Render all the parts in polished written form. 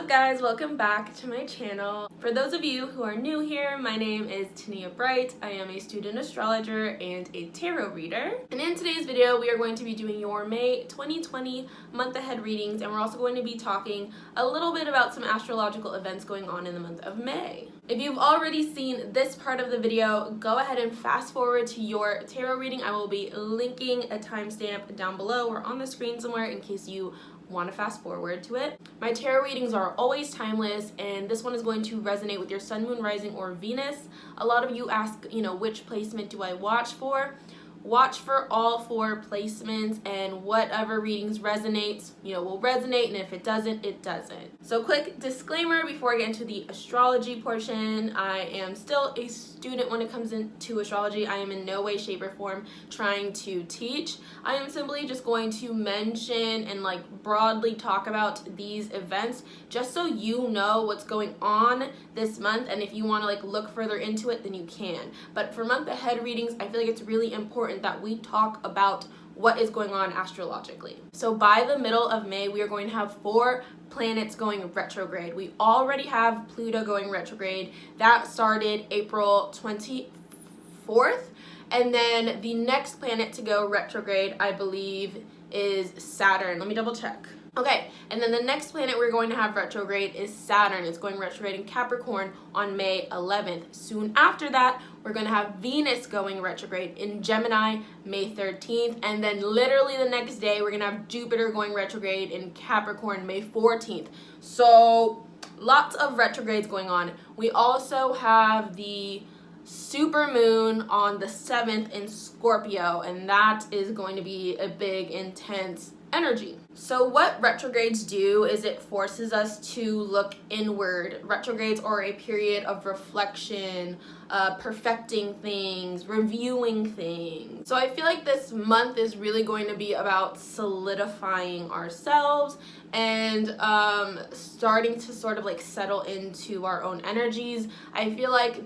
up guys, welcome back to my channel. For those of you who are new here, my name is Tania Bright. I am a student astrologer and a tarot reader. And in today's video, we are going to be doing your May 2020 month ahead readings, and we're also going to be talking a little bit about some astrological events going on in the month of May. If you've already seen this part of the video, go ahead and fast forward to your tarot reading. I will be linking a timestamp down below or on the screen somewhere in case you want to fast forward to it. My tarot readings are always timeless, and this one is going to resonate with your sun, moon, rising, or Venus. A lot of you ask, which placement do I watch for? Watch for all 4 placements, and whatever readings resonates, will resonate, and if it doesn't, it doesn't. So quick disclaimer before I get into the astrology portion, I am still a student when it comes into astrology. I am in no way, shape, or form trying to teach. I am simply just going to mention and broadly talk about these events just so you know what's going on this month, and if you want to look further into it, then you can. But for month ahead readings, I feel like it's really important that we talk about what is going on astrologically. So by the middle of May, we are going to have 4 planets going retrograde. We already have Pluto going retrograde. That started April 24th. And then the next planet to go retrograde, I believe, is Saturn. Let me double check. Okay, and then the next planet we're going to have retrograde is Saturn. It's going retrograde in Capricorn on May 11th. Soon after that, we're going to have Venus going retrograde in Gemini May 13th. And then literally the next day, we're going to have Jupiter going retrograde in Capricorn May 14th. So lots of retrogrades going on. We also have the super moon on the 7th in Scorpio, and that is going to be a big, intense energy. So what retrogrades do is it forces us to look inward. Retrogrades are a period of reflection, perfecting things, reviewing things. So I feel like this month is really going to be about solidifying ourselves and starting to sort of settle into our own energies. I feel like,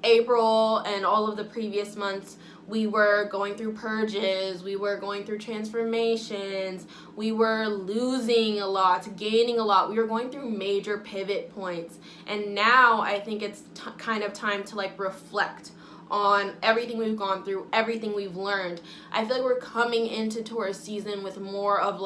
April and all of the previous months, we were going through purges, we were going through transformations, we were losing a lot, gaining a lot. We were going through major pivot points. And now I think it's kind of time to reflect on everything we've gone through, everything we've learned. I feel like we're coming into Taurus season with more of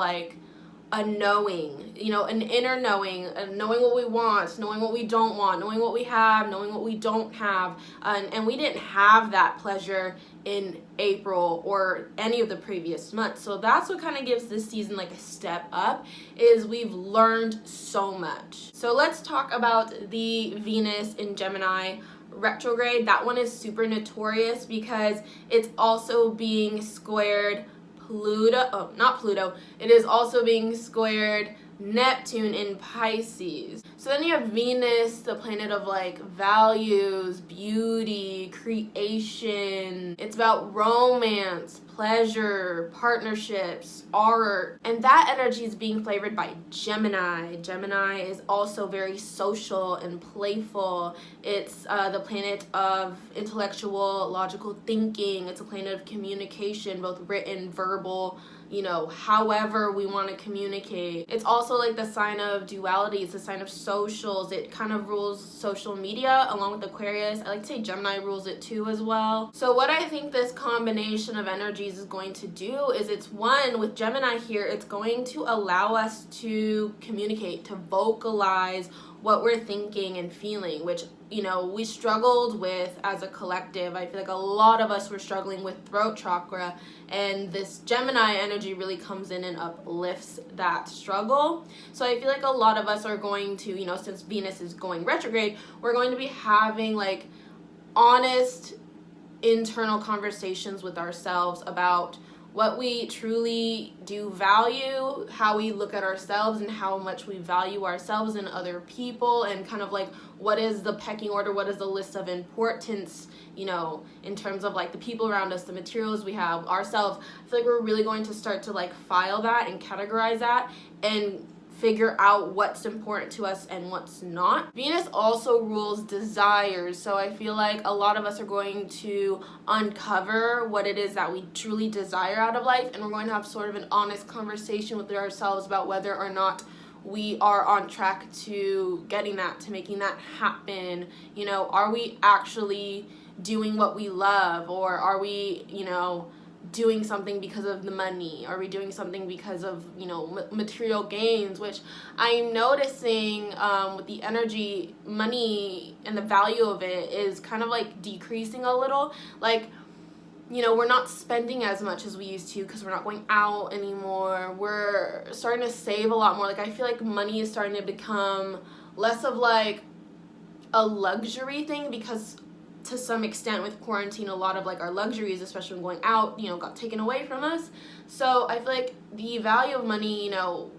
a knowing, an inner knowing, knowing what we want, knowing what we don't want, knowing what we have, knowing what we don't have. And we didn't have that pleasure in April or any of the previous months. So that's what kind of gives this season a step up, is we've learned so much. So let's talk about the Venus in Gemini retrograde. That one is super notorious because it's also being squared it is also being squared Neptune in Pisces. So then you have Venus, the planet of values, beauty, creation. It's about romance, pleasure, partnerships, art. And that energy is being flavored by Gemini. Gemini is also very social and playful. It's the planet of intellectual, logical thinking. It's a planet of communication, both written, verbal, however we want to communicate. It's also the sign of duality. It's a sign of socials. It kind of rules social media along with Aquarius. I like to say Gemini rules it too as well. So what I think this combination of energies is going to do is with Gemini here, it's going to allow us to communicate, to vocalize what we're thinking and feeling, which we struggled with as a collective. I feel like a lot of us were struggling with throat chakra, and this Gemini energy really comes in and uplifts that struggle. So I feel like a lot of us are going to, since Venus is going retrograde, we're going to be having honest internal conversations with ourselves about what we truly do value, how we look at ourselves and how much we value ourselves and other people, and kind of what is the pecking order, what is the list of importance, in terms of the people around us, the materials we have, ourselves. I feel like we're really going to start to file that and categorize that and figure out what's important to us and what's not. Venus also rules desires, so I feel like a lot of us are going to uncover what it is that we truly desire out of life, and we're going to have sort of an honest conversation with ourselves about whether or not we are on track to getting that, to making that happen? You know, are we actually doing what we love, or are we, you know, doing something because of the money? Are we doing something because of, you know, material gains? Which I'm noticing with the energy, money and the value of it is kind of like decreasing a little. Like, you know, we're not spending as much as we used to because we're not going out anymore. We're starting to save a lot more. Like, I feel like money is starting to become less of like a luxury thing, because to some extent with quarantine, a lot of like our luxuries, especially when going out, you know, got taken away from us. So I feel like the value of money, you know,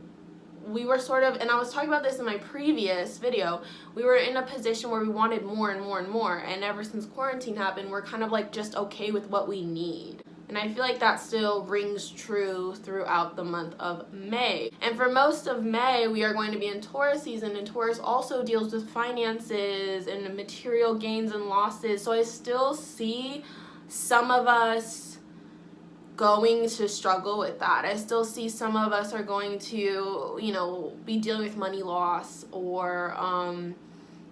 we were sort of, and I was talking about this in my previous video, we were in a position where we wanted more and more and more, and ever since quarantine happened, we're kind of like just okay with what we need. And I feel like that still rings true throughout the month of May. And for most of May, we are going to be in Taurus season, and Taurus also deals with finances and material gains and losses. So I still see some of us going to struggle with that. I still see some of us are going to, you know, be dealing with money loss, or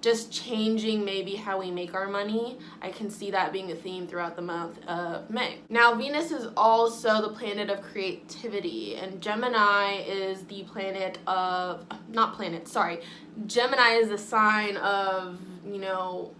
just changing maybe how we make our money. I can see that being a theme throughout the month of May. Now, Venus is also the planet of creativity, and Gemini is the planet of, Gemini is the sign of, you know,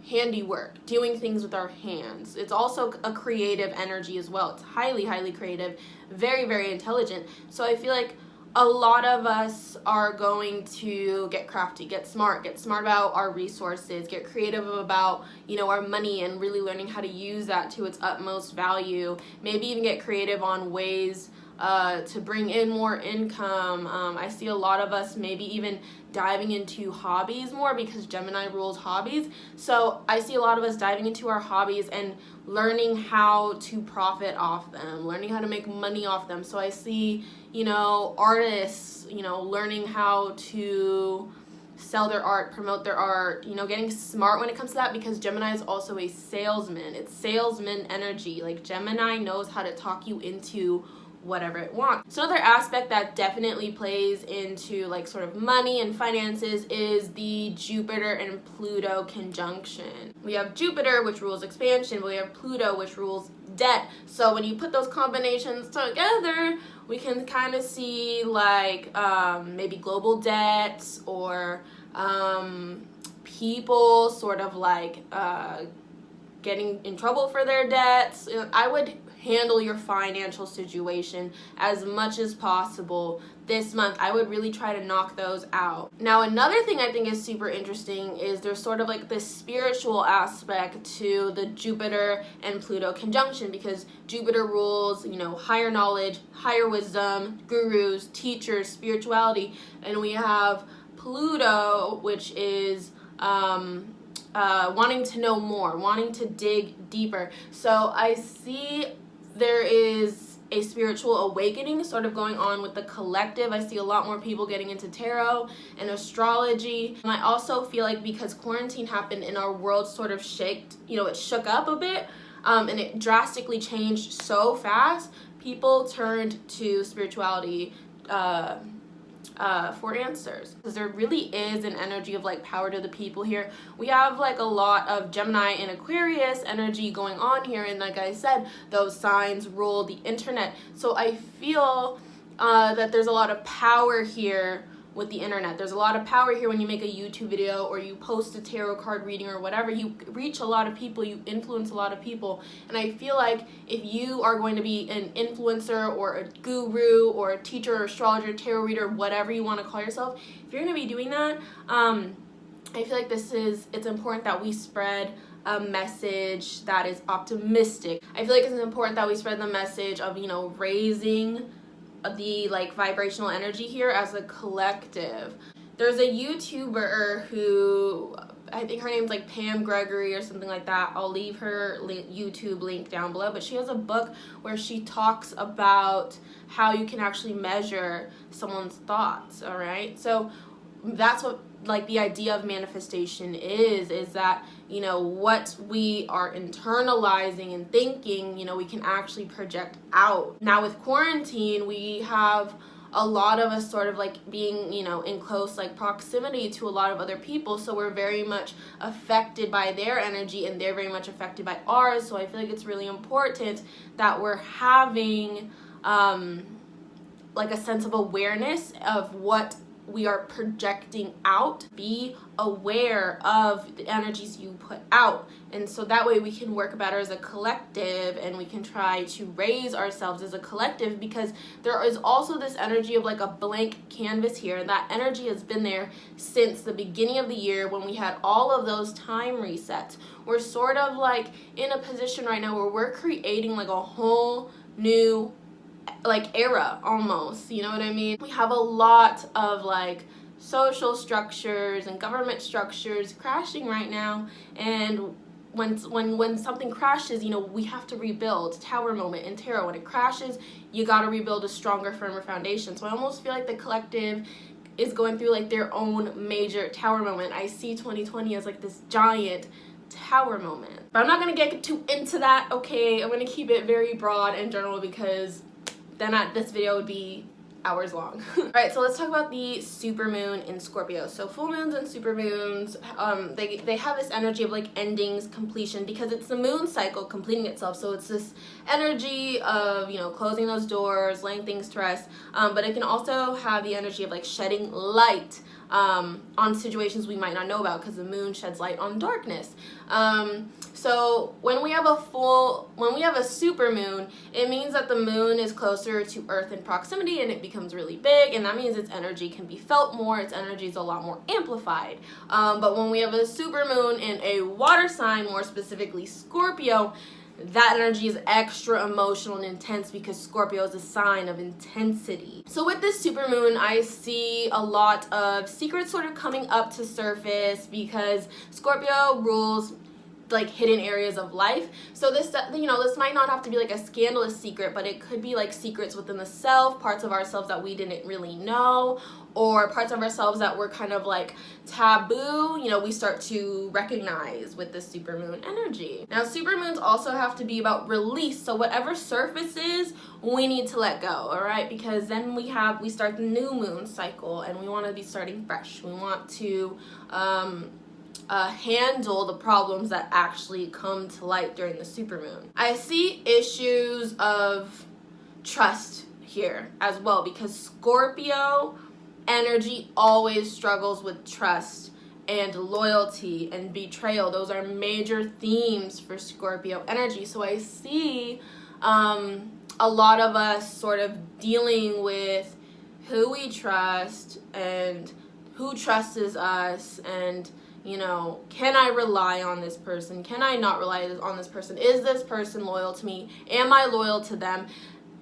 handiwork, doing things with our hands. It's also a creative energy as well. It's highly, highly creative, very, very intelligent. So I feel like a lot of us are going to get crafty, get smart about our resources, get creative about, you know, our money, and really learning how to use that to its utmost value. Maybe even get creative on ways to bring in more income. I see a lot of us maybe even diving into hobbies more, because Gemini rules hobbies. So I see a lot of us diving into our hobbies and learning how to profit off them, learning how to make money off them. So I see, you know, artists, you know, learning how to sell their art, promote their art, you know, getting smart when it comes to that, because Gemini is also a salesman. It's salesman energy. Like, Gemini knows how to talk you into whatever it wants. So another aspect that definitely plays into like sort of money and finances is the Jupiter and Pluto conjunction. We have Jupiter, which rules expansion, but we have Pluto, which rules debt. So when you put those combinations together, we can kind of see like maybe global debts, or people sort of like getting in trouble for their debts. I would handle your financial situation as much as possible this month. I would really try to knock those out. Now, another thing I think is super interesting is there's sort of like this spiritual aspect to the Jupiter and Pluto conjunction, because Jupiter rules, you know, higher knowledge, higher wisdom, gurus, teachers, spirituality, and we have Pluto, which is wanting to know more, wanting to dig deeper. So I see there is a spiritual awakening sort of going on with the collective. I see a lot more people getting into tarot and astrology. And I also feel like because quarantine happened and our world sort of it shook up a bit, and it drastically changed so fast, people turned to spirituality for answers, because there really is an energy of like power to the people here. We have like a lot of Gemini and Aquarius energy going on here, and like I said, those signs rule the internet. So I feel that there's a lot of power here with the internet. There's a lot of power here when you make a YouTube video or you post a tarot card reading or whatever. You reach a lot of people, you influence a lot of people. And I feel like if you are going to be an influencer or a guru or a teacher or astrologer, tarot reader, whatever you want to call yourself, if you're going to be doing that, I feel like it's important that we spread a message that is optimistic. I feel like it's important that we spread the message of, you know, raising the like vibrational energy here as a collective. There's a YouTuber who, I think her name's like Pam Gregory or something like that. I'll leave her YouTube link down below, but she has a book where she talks about how you can actually measure someone's thoughts. All right, so that's what like the idea of manifestation is that, you know, what we are internalizing and thinking, you know, we can actually project out. Now with quarantine, we have a lot of us sort of like being, you know, in close like proximity to a lot of other people, so we're very much affected by their energy and they're very much affected by ours. So I feel like it's really important that we're having like a sense of awareness of what we are projecting out. Be aware of the energies you put out, and so that way we can work better as a collective and we can try to raise ourselves as a collective, because there is also this energy of like a blank canvas here, and that energy has been there since the beginning of the year when we had all of those time resets. We're sort of like in a position right now where we're creating like a whole new like era almost, you know what I mean? We have a lot of like social structures and government structures crashing right now, and when something crashes, you know, we have to rebuild. Tower moment in tarot, when it crashes, you got to rebuild a stronger, firmer foundation. So I almost feel like the collective is going through like their own major tower moment. I see 2020 as like this giant tower moment, but I'm not gonna get too into that, okay? I'm gonna keep it very broad and general, because then this video would be hours long. Alright, so let's talk about the supermoon in Scorpio. So full moons and supermoons, they have this energy of like endings, completion, because it's the moon cycle completing itself. So it's this energy of, you know, closing those doors, laying things to rest, but it can also have the energy of like shedding light on situations we might not know about, because the moon sheds light on darkness. So when we have a super moon, it means that the moon is closer to Earth in proximity and it becomes really big, and that means its energy can be felt more, its energy is a lot more amplified. But when we have a super moon in a water sign, more specifically Scorpio, that energy is extra emotional and intense, because Scorpio is a sign of intensity. So with this supermoon, I see a lot of secrets sort of coming up to surface, because Scorpio rules like hidden areas of life. So this, you know, this might not have to be like a scandalous secret, but it could be like secrets within the self, parts of ourselves that we didn't really know, or parts of ourselves that were kind of like taboo, you know, we start to recognize with this supermoon energy. Now supermoons also have to be about release, so whatever surfaces, we need to let go, all right? Because then we start the new moon cycle, and we want to be starting fresh. We want to handle the problems that actually come to light during the supermoon. I see issues of trust here as well, because Scorpio energy always struggles with trust and loyalty and betrayal. Those are major themes for Scorpio energy. So I see a lot of us sort of dealing with who we trust and who trusts us, and you know, can I rely on this person? Can I not rely on this person? Is this person loyal to me? Am I loyal to them?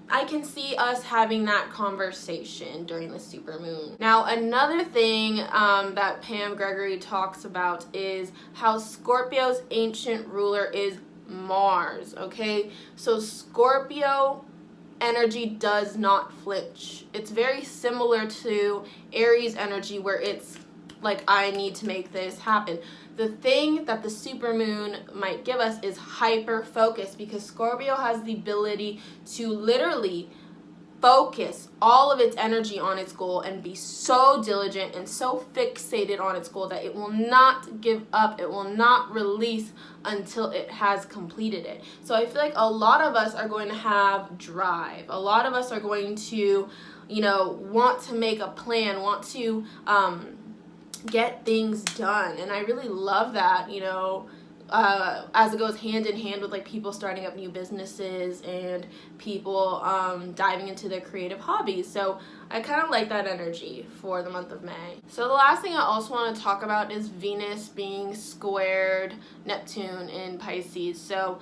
I can see us having that conversation during the supermoon. Now, another thing that Pam Gregory talks about is how Scorpio's ancient ruler is Mars, okay? So Scorpio energy does not flinch. It's very similar to Aries energy, where it's like, I need to make this happen. The thing that the supermoon might give us is hyper focus, because Scorpio has the ability to literally focus all of its energy on its goal and be so diligent and so fixated on its goal that it will not give up, it will not release until it has completed it. So I feel like a lot of us are going to have drive. A lot of us are going to, you know, want to make a plan, want to get things done, and I really love that, you know, as it goes hand in hand with like people starting up new businesses and people diving into their creative hobbies. So I kind of like that energy for the month of May. So the last thing I also want to talk about is Venus being squared Neptune in Pisces. So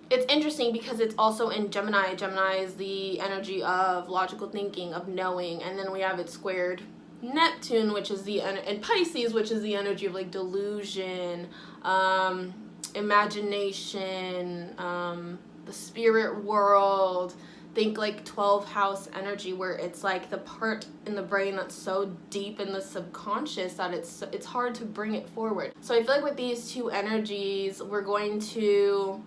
it's interesting because it's also in Gemini. Gemini is the energy of logical thinking, of knowing, and then we have it squared Neptune, which is and Pisces, which is the energy of like delusion, imagination, the spirit world. Think like 12th house energy, where it's like the part in the brain that's so deep in the subconscious that it's hard to bring it forward. So I feel like with these two energies, we're going to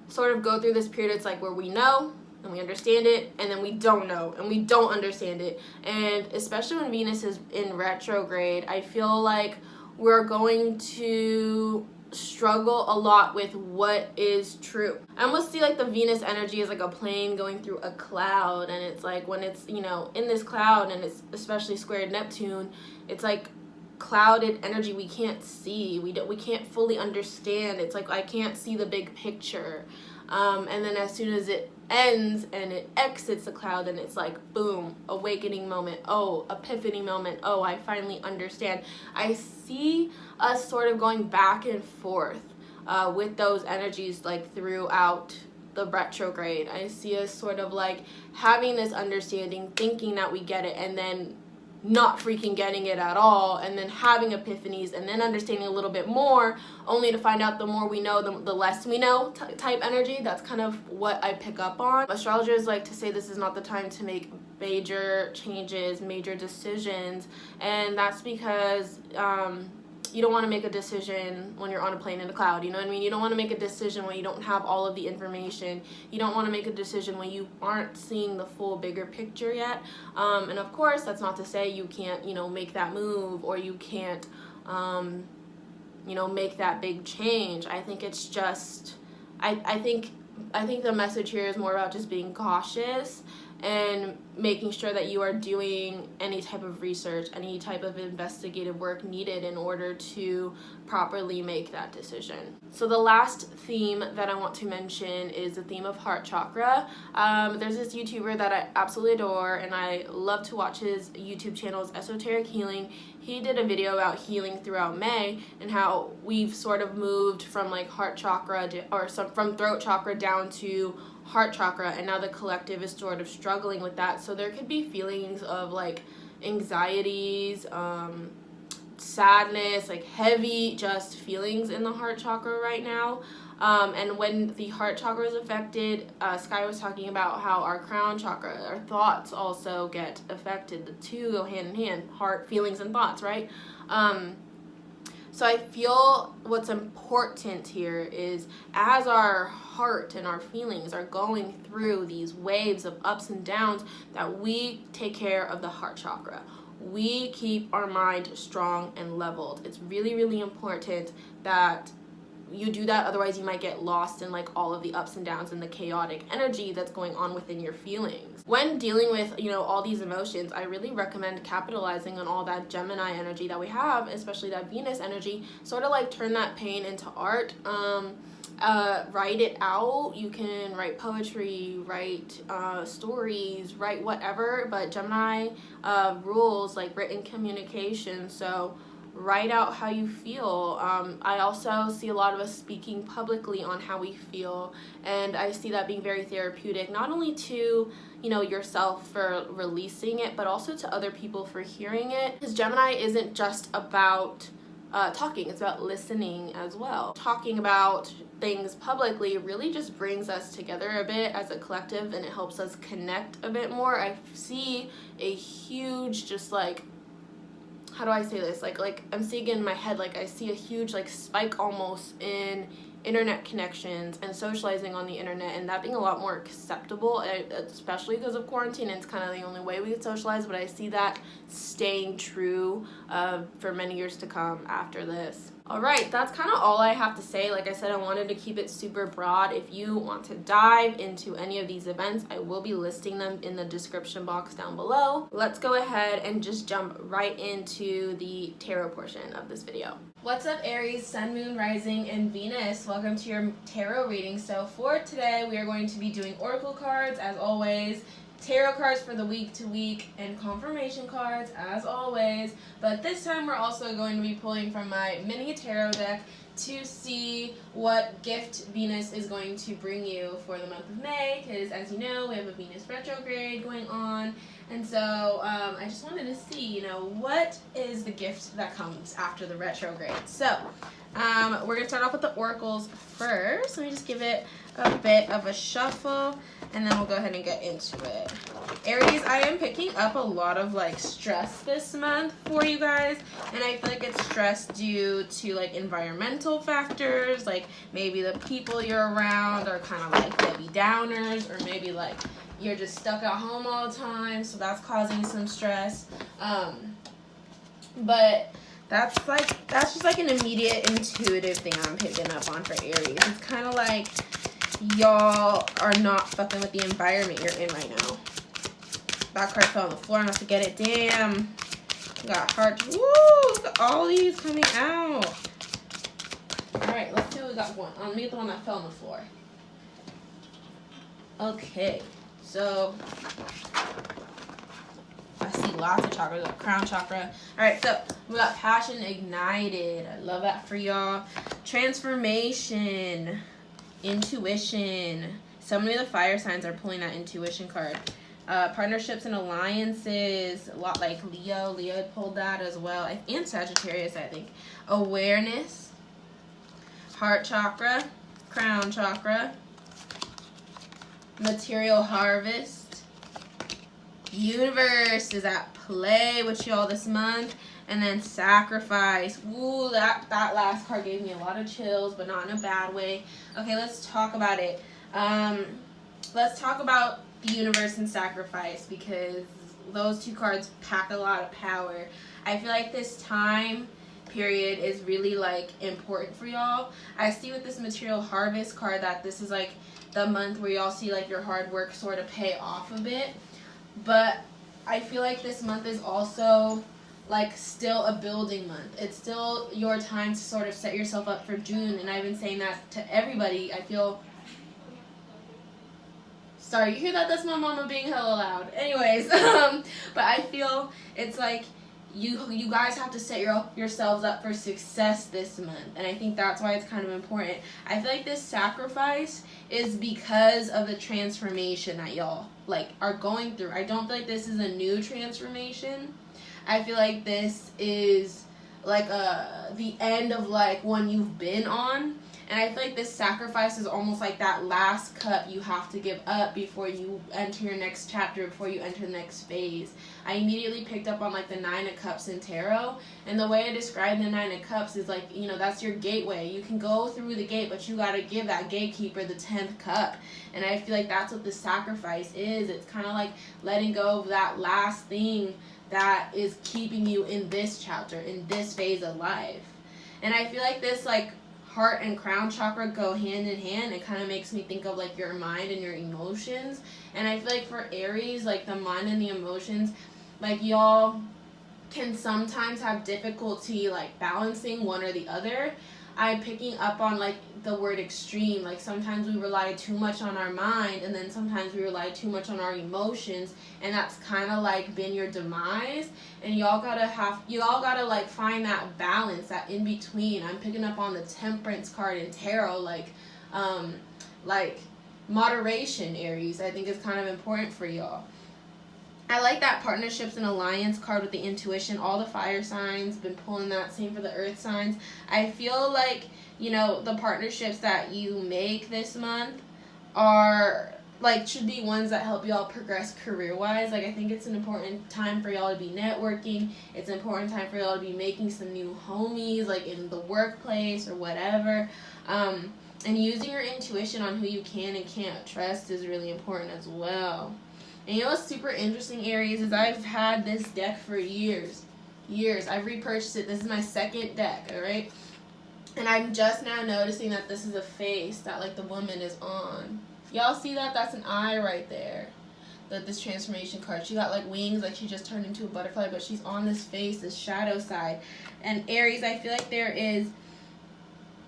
sort of go through this period. It's like where we know, and we understand it, and then we don't know and we don't understand it. And especially when Venus is in retrograde, I feel like we're going to struggle a lot with what is true. I almost see like the Venus energy is like a plane going through a cloud, and it's like when it's, you know, in this cloud and it's especially squared Neptune, it's like clouded energy we can't see, we can't fully understand. It's like I can't see the big picture, and then as soon as it ends and it exits the cloud, then it's like boom, awakening moment, oh, epiphany moment, oh, I finally understand. I see us sort of going back and forth with those energies like throughout the retrograde. I see us sort of like having this understanding, thinking that we get it, and then not freaking getting it at all, and then having epiphanies, and then understanding a little bit more, only to find out the more we know, the less we know type energy. That's kind of what I pick up on. Astrologers like to say this is not the time to make major changes, major decisions, and that's because you don't want to make a decision when you're on a plane in a cloud, you know what I mean? You don't want to make a decision when you don't have all of the information. You don't want to make a decision when you aren't seeing the full bigger picture yet. And of course, that's not to say you can't, you know, make that move, or you can't, you know, make that big change. I think it's just, I think the message here is more about just being cautious and making sure that you are doing any type of research, any type of investigative work needed in order to properly make that decision. So the last theme that I want to mention is the theme of heart chakra. There's this YouTuber that I absolutely adore, and I love to watch his YouTube channel, Esoteric Healing. He did a video about healing throughout May and how we've sort of moved from like heart chakra from throat chakra down to heart chakra, and now the collective is sort of struggling with that. So there could be feelings of like anxieties, sadness, like heavy just feelings in the heart chakra right now. And when the heart chakra is affected, Sky was talking about how our crown chakra, our thoughts also get affected. The two go hand in hand, heart, feelings, and thoughts, right? So I feel what's important here is as our heart and our feelings are going through these waves of ups and downs, that we take care of the heart chakra. We keep our mind strong and leveled. It's really, really important that you do that, otherwise you might get lost in like all of the ups and downs and the chaotic energy that's going on within your feelings. When dealing with, you know, all these emotions, I really recommend capitalizing on all that Gemini energy that we have, especially that Venus energy, sort of like turn that pain into art. Write it out. You can write poetry, write stories, write whatever, but Gemini rules like written communication, so write out how you feel. I also see a lot of us speaking publicly on how we feel, and I see that being very therapeutic, not only to, you know, yourself for releasing it, but also to other people for hearing it. Because Gemini isn't just about talking, it's about listening as well. Talking about things publicly really just brings us together a bit as a collective, and it helps us connect a bit more. I see a huge, just like, how do I say this? Like I'm seeing in my head, like I see a huge like spike almost in internet connections and socializing on the internet, and that being a lot more acceptable, especially because of quarantine. It's kind of the only way we could socialize, but I see that staying true for many years to come after this. Alright, that's kind of all I have to say. Like I said, I wanted to keep it super broad. If you want to dive into any of these events, I will be listing them in the description box down below. Let's go ahead and just jump right into the tarot portion of this video. What's up, Aries, Sun, Moon, Rising, and Venus? Welcome to your tarot reading. So for today, we are going to be doing oracle cards, as always, tarot cards for the week to week, and confirmation cards as always. But this time we're also going to be pulling from my mini tarot deck to see what gift Venus is going to bring you for the month of May, because as you know, we have a Venus retrograde going on, and so I just wanted to see, you know, what is the gift that comes after the retrograde. So we're going to start off with the oracles first. Let me just give it a bit of a shuffle, and then we'll go ahead and get into it. Aries, I am picking up a lot of like stress this month for you guys, and I feel like it's stress due to like environmental environmental factors, like maybe the people you're around are kind of like Debbie Downers, or maybe like you're just stuck at home all the time, so that's causing some stress. But that's just like an immediate intuitive thing I'm picking up on for Aries. It's kind of like y'all are not fucking with the environment you're in right now. That card fell on the floor. I'm gonna have to get it. Damn. We got hearts. Woo! Look at all these coming out. Alright, let's see what we got going. I'll meet the one that fell on the floor. Okay. So I see lots of chakras. We got crown chakra. Alright, so we got passion ignited. I love that for y'all. Transformation. Intuition. So many of the fire signs are pulling that intuition card. Partnerships and alliances, a lot like Leo had pulled that as well, and Sagittarius, I think. Awareness, heart chakra, crown chakra, material harvest, universe is at play with y'all this month, and then sacrifice. Ooh, that last card gave me a lot of chills, but not in a bad way. Okay, let's talk about it. Let's talk about the universe and sacrifice, because those two cards pack a lot of power. I feel like this time period is really like important for y'all. I see with this material harvest card that this is like the month where y'all see like your hard work sort of pay off a bit, but I feel like this month is also like still a building month. It's still your time to sort of set yourself up for June, and I've been saying that to everybody. I feel sorry, you hear that? That's my mama being hella loud. Anyways, but I feel it's like you guys have to set yourselves up for success this month, and I think that's why it's kind of important. I feel like this sacrifice is because of the transformation that y'all like are going through. I don't feel like this is a new transformation. I feel like this is like the end of like one you've been on. And I feel like this sacrifice is almost like that last cup you have to give up before you enter your next chapter, before you enter the next phase. I immediately picked up on like the 9 of Cups in tarot. And the way I describe the 9 of Cups is like, you know, that's your gateway. You can go through the gate, but you got to give that gatekeeper the 10th cup. And I feel like that's what the sacrifice is. It's kind of like letting go of that last thing that is keeping you in this chapter, in this phase of life. And I feel like this like heart and crown chakra go hand in hand. It kind of makes me think of like your mind and your emotions. And I feel like for Aries, like the mind and the emotions, like y'all can sometimes have difficulty like balancing one or the other. I'm picking up on like the word extreme. Like sometimes we rely too much on our mind, and then sometimes we rely too much on our emotions, and that's kind of like been your demise. And y'all gotta like find that balance, that in between. I'm picking up on the Temperance card in tarot, like moderation, Aries. I think is kind of important for y'all. I like that partnerships and alliance card with the intuition. All the fire signs been pulling that. Same for the earth signs. I feel like, you know, the partnerships that you make this month are like should be ones that help y'all progress career wise. Like I think it's an important time for y'all to be networking. It's an important time for y'all to be making some new homies like in the workplace or whatever. And using your intuition on who you can and can't trust is really important as well. And you know what's super interesting, Aries, is I've had this deck for years. I've repurchased it. This is my second deck, alright? And I'm just now noticing that this is a face that, like, the woman is on. Y'all see that? That's an eye right there. This transformation card. She got, like, wings, like she just turned into a butterfly, but she's on this face, this shadow side. And Aries, I feel like there is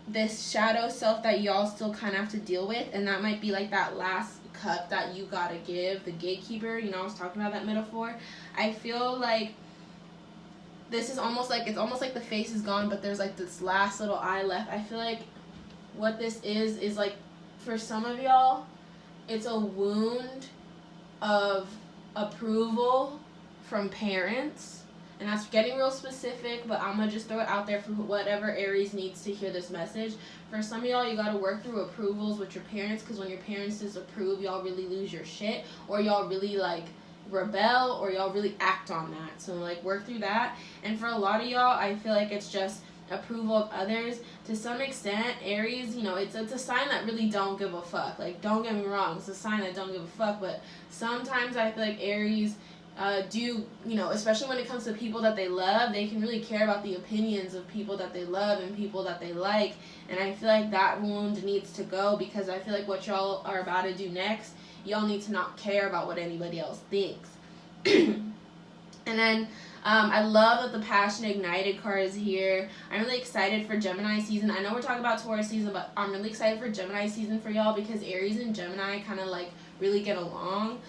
this shadow self that y'all still kind of have to deal with, and that might be, like, that last cup that you gotta give, the gatekeeper. You know, I was talking about that metaphor. I feel like this is almost like, it's almost like the face is gone, but there's like this last little eye left. I feel like what this is like, for some of y'all, it's a wound of approval from parents. And that's getting real specific, but I'm going to just throw it out there for whatever Aries needs to hear this message. For some of y'all, you got to work through approvals with your parents, because when your parents disapprove, y'all really lose your shit, or y'all really, like, rebel, or y'all really act on that. So, like, work through that. And for a lot of y'all, I feel like it's just approval of others. To some extent, Aries, you know, it's a sign that really don't give a fuck. Like, don't get me wrong, it's a sign that don't give a fuck, but sometimes I feel like Aries do, you know, especially when it comes to people that they love, they can really care about the opinions of people that they love and people that they like. And I feel like that wound needs to go, because I feel like what y'all are about to do next, y'all need to not care about what anybody else thinks. And then I love that the Passion Ignited card is here. I'm really excited for Gemini season. I know we're talking about Taurus season, but I'm really excited for Gemini season for y'all, because Aries and Gemini kind of like really get along.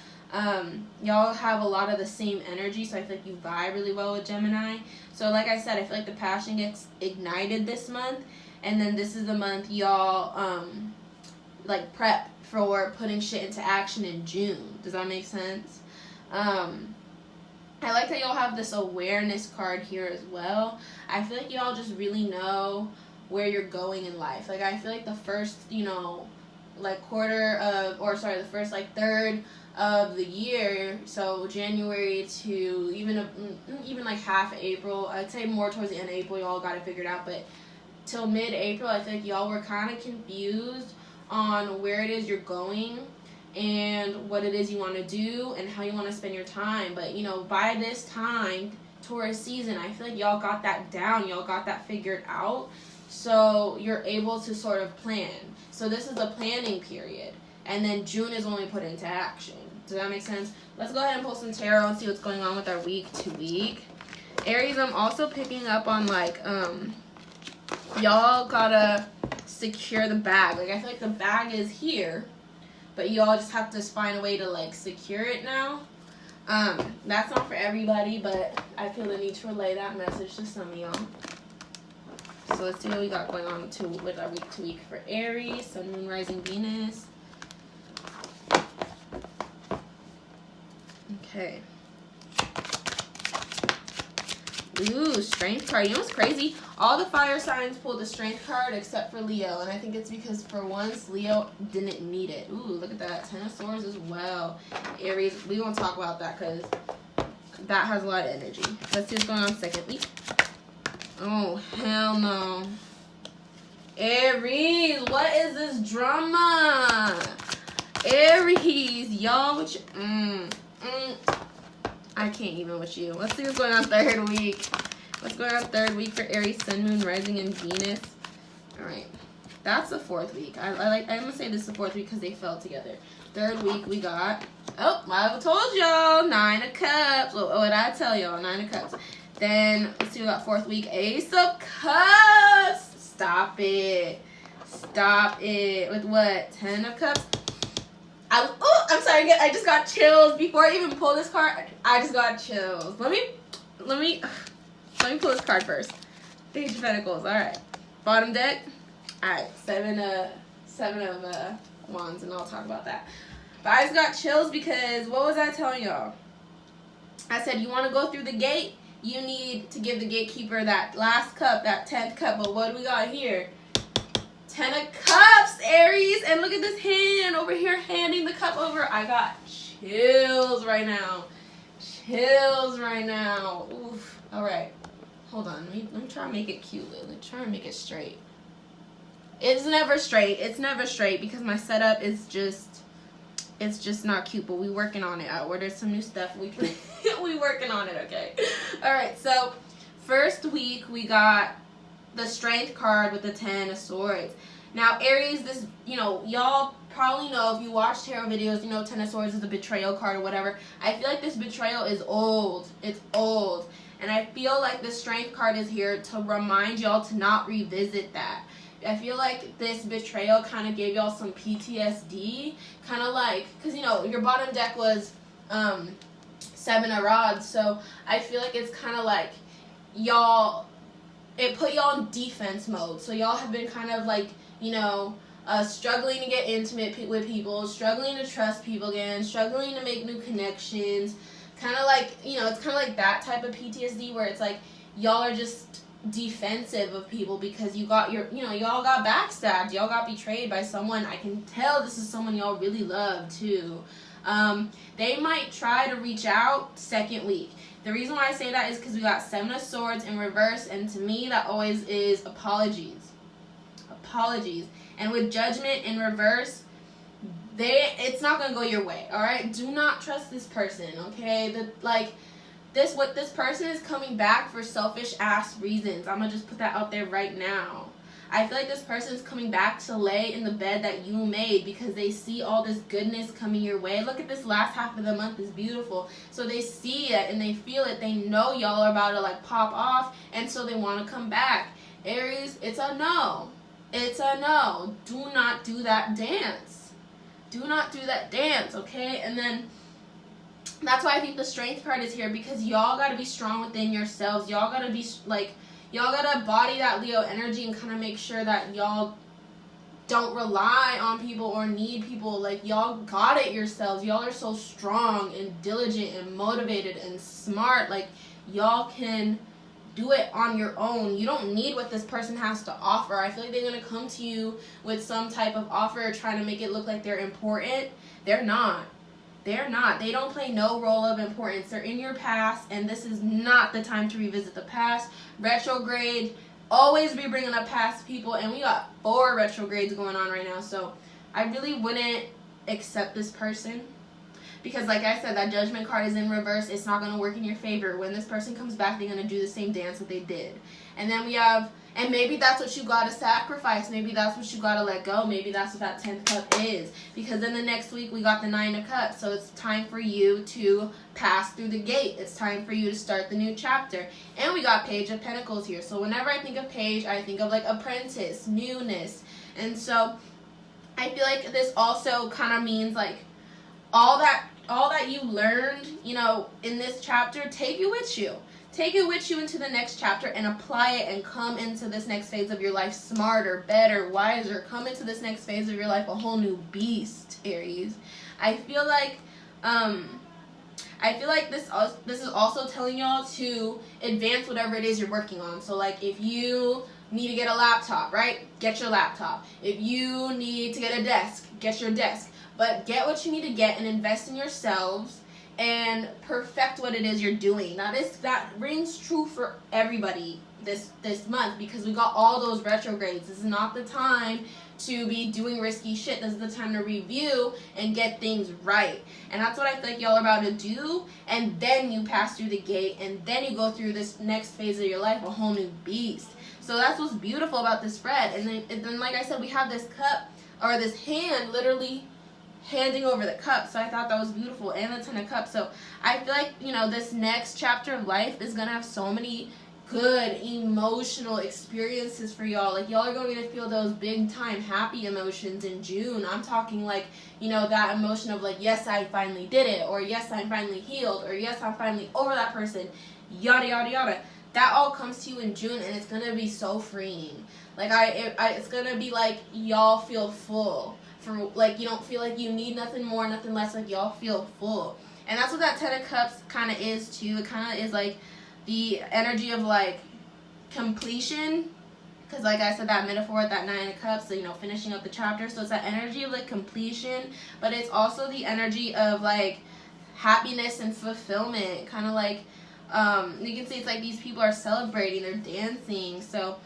Y'all have a lot of the same energy, so I feel like you vibe really well with Gemini. So like I said, I feel like the passion gets ignited this month, and then this is the month y'all like prep for putting shit into action in June. Does that make sense? I like that y'all have this awareness card here as well. I feel like y'all just really know where you're going in life. Like, I feel like the first, you know, like the first like third of the year, so January to even like half April, I'd say more towards the end of April, y'all got it figured out, but till mid-April, I think y'all were kind of confused on where it is you're going and what it is you want to do and how you want to spend your time. But, you know, by this time, Taurus season, I feel like y'all got that down, y'all got that figured out, so you're able to sort of plan. So this is the planning period, and then June is when we put into action. Does that make sense? Let's go ahead and pull some tarot and see what's going on with our week to week. Aries, I'm also picking up on, like, y'all gotta secure the bag. Like, I feel like the bag is here, but y'all just have to find a way to, like, secure it now. That's not for everybody, but I feel the need to relay that message to some of y'all. So let's see what we got going on with our week to week for Aries, Sun, Moon, Rising, Venus. Okay. Ooh, Strength card. You know what's crazy? All the fire signs pulled the Strength card except for Leo, and I think it's because for once Leo didn't need it. Ooh, look at that. Ten of Swords as well. Aries, we won't talk about that because that has a lot of energy. Let's see what's going on second week. Oh, hell no. Aries, what is this drama? Aries, y'all, what you... I can't even with you. Let's see what's going on third week. What's going on third week for Aries, Sun, Moon, Rising, and Venus? All right, that's the fourth week. I'm gonna say this is the fourth week because they fell together. Third week we got, oh, I told y'all, 9 of Cups. What did I tell y'all? 9 of Cups. Then let's see, we got fourth week, Ace of Cups. Stop it. Stop it. With what? 10 of Cups. I'm sorry, I just got chills. Before I even pull this card, I just got chills. Let me pull this card first. Page of Pentacles. All right. Bottom deck. All right. Seven of Wands, and I'll talk about that. But I just got chills because what was I telling y'all? I said you want to go through the gate, you need to give the gatekeeper that last cup, that 10th cup. But what do we got here? 10 of Cups, Aries, and look at this hand over here handing the cup over. I got chills right now. Chills right now. Oof. All right. Hold on. Let me try to make it cute. Let me try to make it straight. It's never straight. It's never straight because my setup is just, it's just not cute, but we working on it. I ordered some new stuff. We working on it, okay? All right, so first week we got the Strength card with the 10 of Swords. Now, Aries, this, you know, y'all probably know if you watch tarot videos, you know 10 of Swords is the betrayal card or whatever. I feel like this betrayal is old. It's old. And I feel like the Strength card is here to remind y'all to not revisit that. I feel like this betrayal kind of gave y'all some PTSD. Kind of like, because, you know, your bottom deck was 7 of Rods. So I feel like it's kind of like y'all... It put y'all in defense mode. So y'all have been kind of like, you know, struggling to get intimate with people, struggling to trust people again, struggling to make new connections. Kind of like, you know, it's kind of like that type of PTSD where it's like y'all are just defensive of people because you got your, you know, y'all got backstabbed. Y'all got betrayed by someone. I can tell this is someone y'all really love too. They might try to reach out second week. The reason why I say that is because we got 7 of Swords in reverse, and to me that always is apologies. And with Judgment in reverse, it's not gonna go your way. All right, do not trust this person. Okay, what this person is coming back for selfish ass reasons. I'm gonna just put that out there right now. I feel like this person is coming back to lay in the bed that you made because they see all this goodness coming your way. Look at this last half of the month is beautiful. So they see it and they feel it. They know y'all are about to like pop off, and so they want to come back. Aries, it's a no. It's a no. Do not do that dance. Do not do that dance, okay? And then that's why I think the Strength card is here, because y'all got to be strong within yourselves. Y'all got to be like, y'all gotta embody that Leo energy and kind of make sure that y'all don't rely on people or need people. Like, y'all got it yourselves. Y'all are so strong and diligent and motivated and smart. Like, y'all can do it on your own. You don't need what this person has to offer. I feel like they're gonna come to you with some type of offer trying to make it look like they're important. They're not. They're not. They don't play no role of importance. They're in your past, and this is not the time to revisit the past. Retrograde, always be bringing up past people, and we got 4 retrogrades going on right now, so I really wouldn't accept this person, because like I said, that Judgment card is in reverse. It's not going to work in your favor. When this person comes back, they're going to do the same dance that they did. And then we have, and maybe that's what you got to sacrifice. Maybe that's what you got to let go. Maybe that's what that 10th cup is. Because then the next week we got the 9 of cups. So it's time for you to pass through the gate. It's time for you to start the new chapter. And we got Page of Pentacles here. So whenever I think of Page, I think of like apprentice, newness. And so I feel like this also kind of means like all that you learned, you know, in this chapter, take it with you. Take it with you into the next chapter and apply it and come into this next phase of your life smarter, better, wiser. Come into this next phase of your life a whole new beast, Aries. I feel like this is also telling y'all to advance whatever it is you're working on. So like if you need to get a laptop, right? Get your laptop. If you need to get a desk, get your desk. But get what you need to get and invest in yourselves and perfect what it is you're doing. That rings true for everybody this month, because we got all those retrogrades. This is not the time to be doing risky shit. This is the time to review and get things right. And that's what I feel like y'all are about to do. And then you pass through the gate, and then you go through this next phase of your life, a whole new beast. So that's what's beautiful about this spread. And then like I said, we have this cup, or this hand literally handing over the cup. So I thought that was beautiful, and the 10 of cups. So I feel like, you know, this next chapter of life is gonna have so many good emotional experiences for y'all. Like, y'all are going to feel those big time happy emotions in June. I'm talking like, you know, that emotion of like, yes, I finally did it, or yes, I'm finally healed, or yes, I'm finally over that person, yada yada yada. That all comes to you in June, and it's gonna be so freeing. Like it's gonna be like y'all feel full. For like, you don't feel like you need nothing more, nothing less. Like, y'all feel full. And that's what that 10 of cups kind of is too. It kind of is like the energy of like completion, because like I said, that metaphor with that 9 of cups, so, you know, finishing up the chapter. So it's that energy of like completion, but it's also the energy of like happiness and fulfillment. Kind of like you can see it's like these people are celebrating, they're dancing. So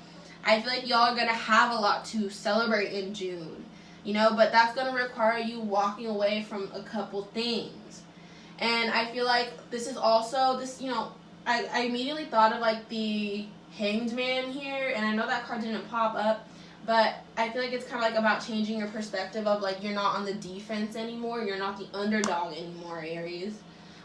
I feel like y'all are gonna have a lot to celebrate in June, you know, but that's gonna require you walking away from a couple things. And I feel like this is also this, you know, I immediately thought of like the Hanged Man here, and I know that card didn't pop up, but I feel like it's kind of like about changing your perspective of like, you're not on the defense anymore, you're not the underdog anymore, Aries.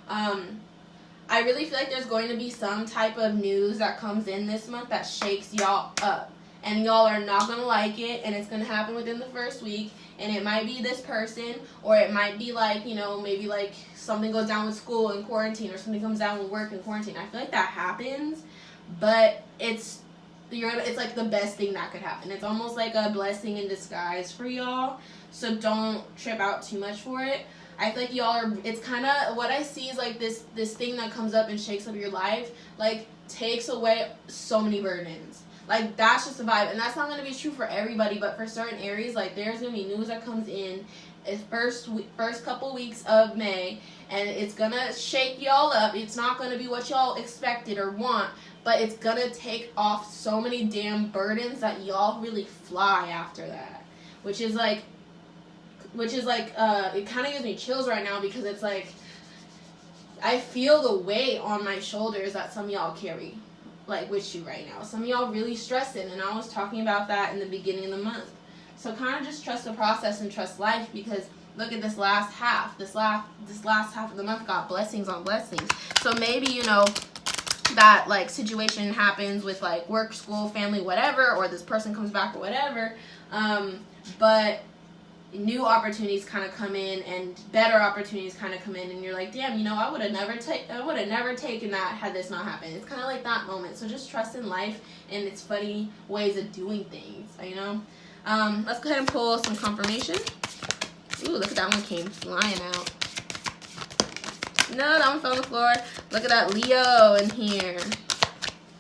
I really feel like there's going to be some type of news that comes in this month that shakes y'all up, and y'all are not going to like it, and it's going to happen within the first week. And it might be this person, or it might be like, you know, maybe like something goes down with school in quarantine, or something comes down with work in quarantine. I feel like that happens, but it's like the best thing that could happen. It's almost like a blessing in disguise for y'all, so don't trip out too much for it. I feel like y'all are, it's kind of, what I see is like this thing that comes up and shakes up your life, like takes away so many burdens. Like, that's just a vibe, and that's not going to be true for everybody, but for certain Aries, like, there's going to be news that comes in, It's first couple weeks of May, and it's gonna shake y'all up. It's not gonna be what y'all expected or want, but it's gonna take off so many damn burdens that y'all really fly after that. Which is like, it kind of gives me chills right now, because it's like, I feel the weight on my shoulders that some of y'all carry, like, with you right now. Some of y'all really stressing, and I was talking about that in the beginning of the month. So kind of just trust the process and trust life, because look at this last half. This last half of the month got blessings on blessings. So maybe, you know, that like situation happens with like work, school, family, whatever, or this person comes back or whatever, but new opportunities kind of come in, and better opportunities kind of come in, and you're like, damn, you know, I would have never taken that had this not happened. It's kind of like that moment. So just trust in life and its funny ways of doing things, you know. Let's go ahead and pull some confirmation. Ooh, look at that one came flying out. No, that one fell on the floor. Look at that Leo in here.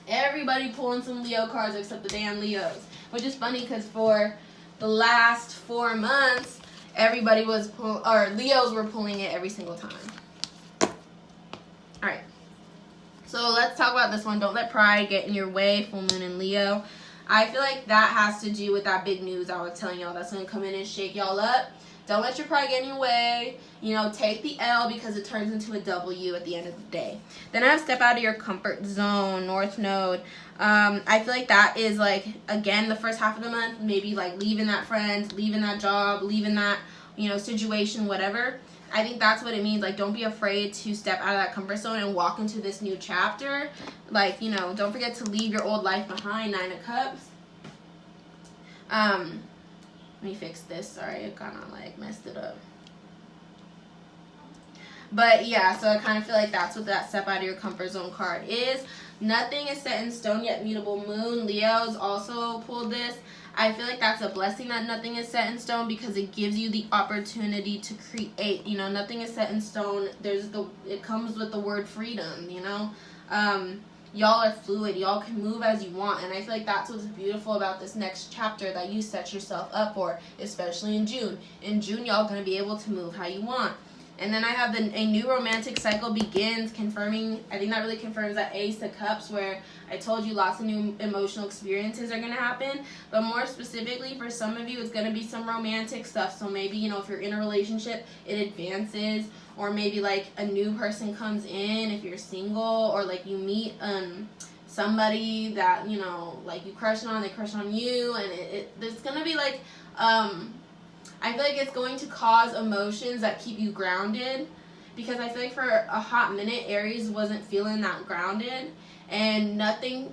Everybody pulling some Leo cards except the damn Leos. Which is funny, because for the last 4 months, everybody was Leos were pulling it every single time. Alright. So let's talk about this one. Don't let pride get in your way. Full moon in Leo. I feel like that has to do with that big news I was telling y'all that's going to come in and shake y'all up. Don't let your pride get in your way. You know, take the L, because it turns into a W at the end of the day. Then I have step out of your comfort zone, North Node. I feel like that is like, again, the first half of the month, maybe like leaving that friend, leaving that job, leaving that, you know, situation, whatever. I think that's what it means. Like, don't be afraid to step out of that comfort zone and walk into this new chapter. Like, you know, don't forget to leave your old life behind, 9 of Cups. Let me fix this. Sorry, I kind of like messed it up. But yeah, so I kind of feel like that's what that step out of your comfort zone card is. Nothing is set in stone yet. Mutable moon. Leo's also pulled this. I feel like that's a blessing that nothing is set in stone, because it gives you the opportunity to create. You know, nothing is set in stone. It comes with the word freedom, you know. Y'all are fluid. Y'all can move as you want. And I feel like that's what's beautiful about this next chapter that you set yourself up for, especially in June. In June, y'all going to be able to move how you want. And then I have a new romantic cycle begins, confirming, I think that really confirms that Ace of Cups, where I told you lots of new emotional experiences are going to happen. But more specifically, for some of you, it's going to be some romantic stuff. So maybe, you know, if you're in a relationship, it advances. Or maybe like a new person comes in if you're single, or like you meet somebody that, you know, like you crush on, they crush on you, and it's going to be like, I feel like it's going to cause emotions that keep you grounded, because I feel like for a hot minute, Aries wasn't feeling that grounded, and nothing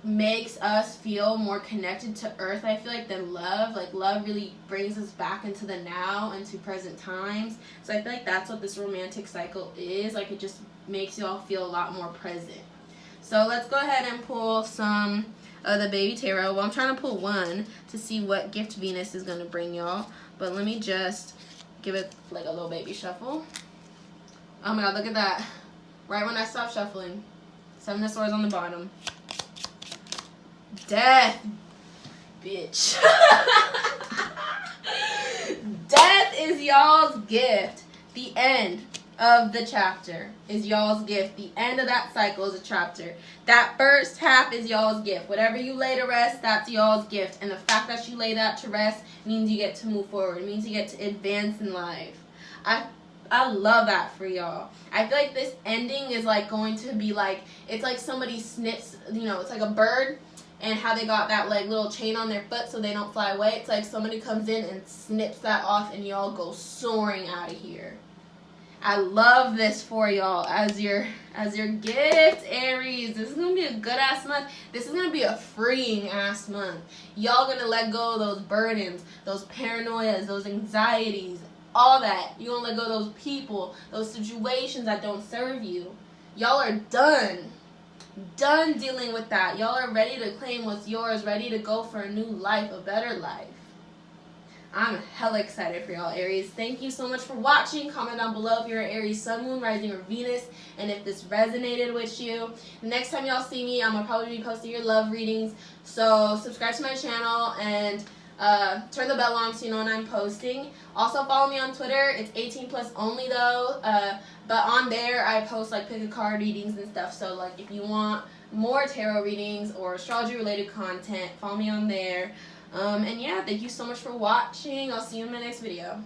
makes us feel more connected to Earth, I feel like, than love. Like, love really brings us back into the now, into present times. So I feel like that's what this romantic cycle is. Like, it just makes y'all feel a lot more present. So let's go ahead and pull some of the baby tarot. Well, I'm trying to pull one to see what gift Venus is going to bring y'all. But let me just give it like a little baby shuffle. Oh my god, look at that. Right when I stopped shuffling. 7 of Swords on the bottom. Death. Bitch. Death is y'all's gift. The end of the chapter is y'all's gift. The end of that cycle is a chapter. That first half is y'all's gift. Whatever you lay to rest, that's y'all's gift. And the fact that you lay that to rest means you get to move forward. It means you get to advance in life. I love that for y'all. I feel like this ending is like going to be like, it's like somebody snips, you know, it's like a bird, and how they got that like little chain on their foot so they don't fly away. It's like somebody comes in and snips that off, and y'all go soaring out of here. I love this for y'all as your gift, Aries. This is going to be a good-ass month. This is going to be a freeing-ass month. Y'all going to let go of those burdens, those paranoias, those anxieties, all that. You're going to let go of those people, those situations that don't serve you. Y'all are done. Done dealing with that. Y'all are ready to claim what's yours, ready to go for a new life, a better life. I'm hella excited for y'all, Aries. Thank you so much for watching. Comment down below if you're an Aries, Sun, Moon, Rising, or Venus, and if this resonated with you. The next time y'all see me, I'm going to probably be posting your love readings. So subscribe to my channel, and Turn the bell on so you know when I'm posting. Also follow me on Twitter. It's 18 plus only though. But on there I post like pick a card readings and stuff. So like if you want more tarot readings or astrology related content, follow me on there. And yeah, thank you so much for watching. I'll see you in my next video.